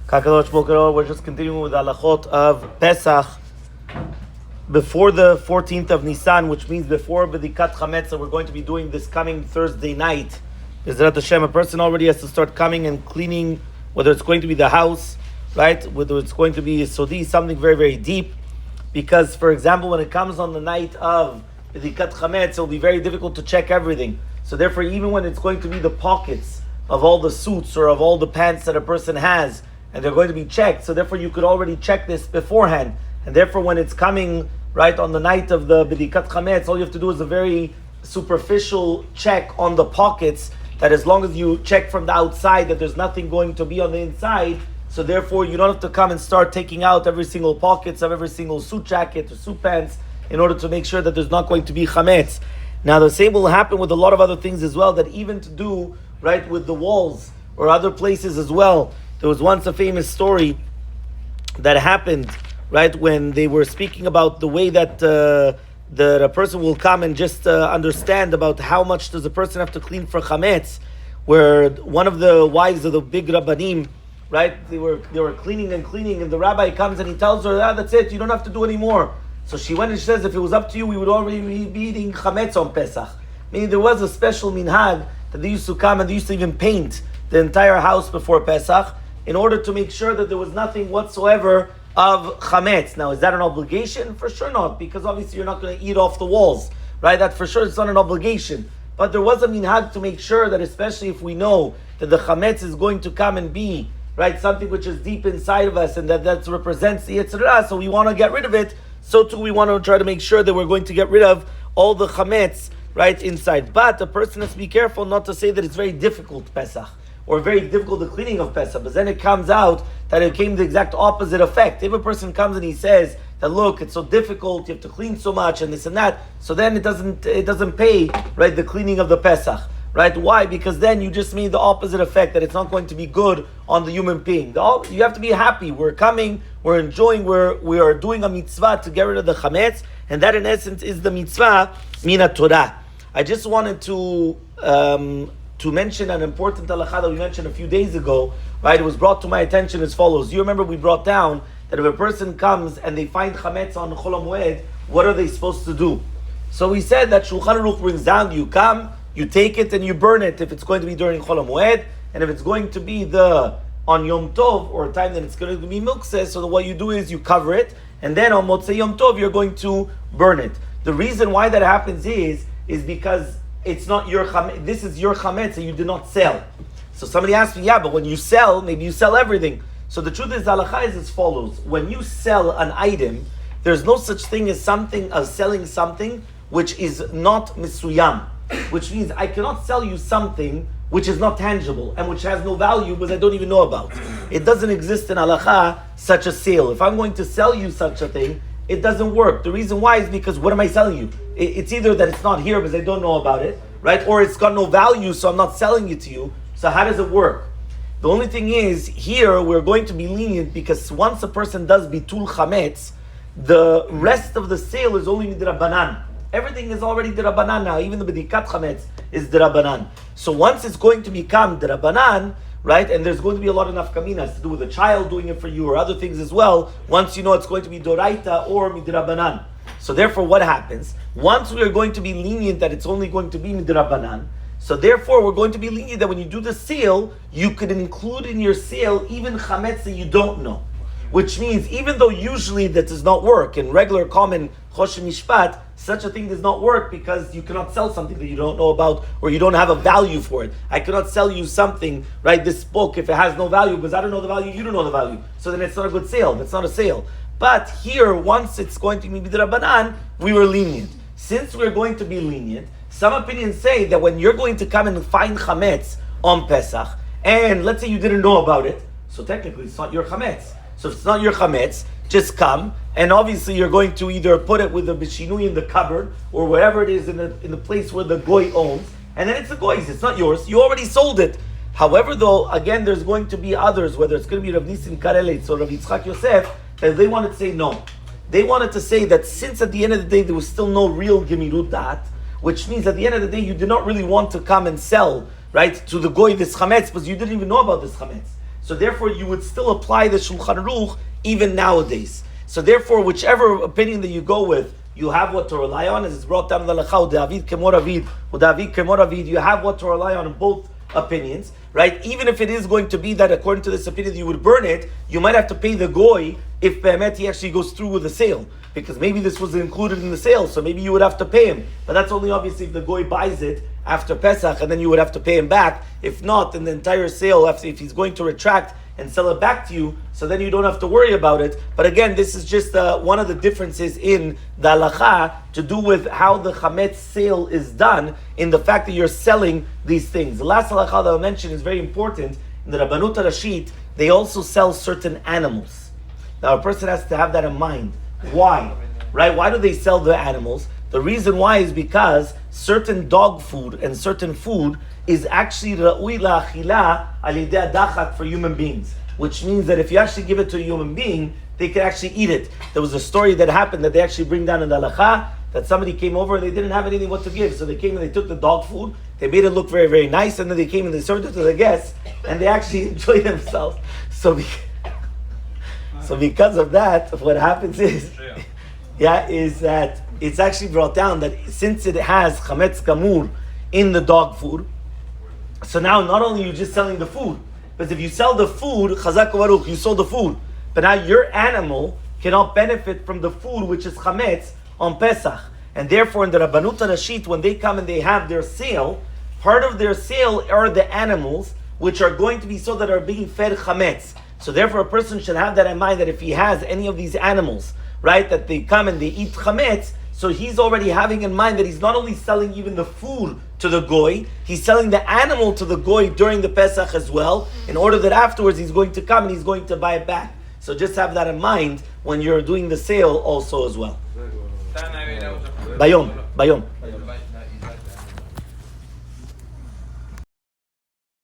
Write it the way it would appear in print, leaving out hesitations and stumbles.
We're just continuing with the halachot of Pesach before the 14th of Nisan, which means before B'dikat Hametz. So we're going to be doing this coming Thursday night. Bezrat Hashem, a person already has to start coming and cleaning, whether it's going to be the house, right? Whether it's going to be sodi, something very, very deep. Because, for example, when it comes on the night of B'dikat Hametz, it will be very difficult to check everything. So therefore, even when it's going to be the pockets of all the suits or of all the pants that a person has, and they're going to be checked, so therefore you could already check this beforehand. And therefore when it's coming right on the night of the B'dikat Hametz, all you have to do is a very superficial check on the pockets, that as long as you check from the outside that there's nothing going to be on the inside, so therefore you don't have to come and start taking out every single pockets of every single suit jacket or suit pants in order to make sure that there's not going to be Hametz. Now the same will happen with a lot of other things as well, that even to do right with the walls or other places as well. There was once a famous story that happened, right, when they were speaking about the way that a person will come and just understand about how much does a person have to clean for Hametz, where one of the wives of the big Rabbanim, right, they were cleaning, and the rabbi comes and he tells her, that's it, you don't have to do any more. So she went and she says, if it was up to you, we would already be eating Hametz on Pesach. Meaning there was a special minhag that they used to come and they used to even paint the entire house before Pesach, in order to make sure that there was nothing whatsoever of Hametz. Now, is that an obligation? For sure not, because obviously you're not going to eat off the walls, right? That for sure it's not an obligation. But there was a minhag to make sure that, especially if we know that the Hametz is going to come and be, right, something which is deep inside of us, and that represents the Yitzhak, so we want to get rid of it, so too we want to try to make sure that we're going to get rid of all the Hametz, right, inside. But a person has to be careful not to say that it's very difficult, Pesach, or very difficult the cleaning of Pesach, but then it comes out that it came the exact opposite effect. If a person comes and he says that, look, it's so difficult, you have to clean so much and this and that, so then it doesn't pay, right, the cleaning of the Pesach, right? Why? Because then you just made the opposite effect, that it's not going to be good on the human being. You have to be happy. We're coming, we're enjoying, we are doing a mitzvah to get rid of the Hametz, and that in essence is the mitzvah mina Torah. I just wanted to mention an important halakha that we mentioned a few days ago, right? It was brought to my attention as follows. You remember we brought down that if a person comes and they find Hametz on Chol HaMoed, what are they supposed to do? So we said that Shulchan Aruch brings down, you come, you take it and you burn it if it's going to be during Chol HaMoed, and if it's going to be on Yom Tov, or a time that it's going to be milkseh, so what you do is you cover it, and then on Motzei Yom Tov you're going to burn it. The reason why that happens is because it's not your Hametz, this is your Hametz, and you did not sell. So somebody asked me, yeah, but when you sell, maybe you sell everything. So the truth is, the halakha is as follows. When you sell an item, there's no such thing as selling something which is not misuyam, which means I cannot sell you something which is not tangible and which has no value because I don't even know about. It doesn't exist in halakha, such a sale. If I'm going to sell you such a thing, it doesn't work. The reason why is because what am I selling you? It's either that it's not here because I don't know about it, right? Or it's got no value, so I'm not selling it to you. So how does it work? The only thing is, here we're going to be lenient because once a person does bitul chametz, the rest of the sale is only midrabanan. Everything is already dirabanan now. Even the b'dikat chametz is dirabanan. So once it's going to become dirabanan, right, and there's going to be a lot of nafkaminas to do with a child doing it for you or other things as well, once you know it's going to be doraita or midrabanan. So therefore what happens? Once we are going to be lenient that it's only going to be midrabanan, so therefore we're going to be lenient that when you do the sale, you could include in your sale even chametz that you don't know. Which means even though usually that does not work, in regular common choshen mishpat, such a thing does not work because you cannot sell something that you don't know about or you don't have a value for it. I cannot sell you something, right, this book, if it has no value, because I don't know the value, you don't know the value. So then it's not a good sale, that's not a sale. But here, once it's going to be midrabanan, we were lenient. Since we're going to be lenient, some opinions say that when you're going to come and find Hametz on Pesach, and let's say you didn't know about it, so technically it's not your Hametz. So if it's not your Hametz, just come, and obviously you're going to either put it with the bishinui in the cupboard, or wherever it is in the place where the goy owns, and then it's the goy's, it's not yours, you already sold it. However, though, again, there's going to be others, whether it's going to be Rav Nisim Karelitz or Rav Yitzchak Yosef, that they wanted to say no. They wanted to say that since at the end of the day there was still no real gemirut dat, which means at the end of the day you did not really want to come and sell, right, to the goy this chametz, because you didn't even know about this chametz. So therefore, you would still apply the Shulchan Aruch even nowadays. So therefore, whichever opinion that you go with, you have what to rely on, as it's brought down in the Lacha, David Kemor Avid, David Kemor Avid, you have what to rely on in both opinions, right? Even if it is going to be that according to this opinion you would burn it, you might have to pay the goy if Behemet he actually goes through with the sale, because maybe this was included in the sale, so maybe you would have to pay him. But that's only obviously if the goy buys it after Pesach, and then you would have to pay him back. If not, then the entire sale, if he's going to retract and sell it back to you, so then you don't have to worry about it. But again, this is just one of the differences in the halacha to do with how the chametz sale is done, in the fact that you're selling these things. The last halacha that I'll mention is very important. In the Rabbanut Rashit, they also sell certain animals. Now a person has to have that in mind. Why? Right? Why do they sell the animals? The reason why is because certain dog food and certain food is actually ra'ui la'achila al-yidei adachak for human beings, which means that if you actually give it to a human being, they can actually eat it. There was a story that happened that they actually bring down in the halacha, that somebody came over and they didn't have anything what to give, so they came and they took the dog food, they made it look very, very nice, and then they came and they served it to the guests, and they actually enjoyed themselves. So because of that, what happens is that it's actually brought down that since it has chametz gamur in the dog food, so now not only are you just selling the food, but if you sell the food, chazak u'baruch, you sold the food, but now your animal cannot benefit from the food which is chametz on Pesach. And therefore in the Rabbanut Rashit, when they come and they have their sale, part of their sale are the animals which are going to be sold that are being fed chametz. So therefore a person should have that in mind, that if he has any of these animals, right, that they come and they eat chametz, so he's already having in mind that he's not only selling even the food to the goy, he's selling the animal to the goy during the Pesach as well, in order that afterwards he's going to come and he's going to buy it back. So just have that in mind when you're doing the sale also as well. Bayom.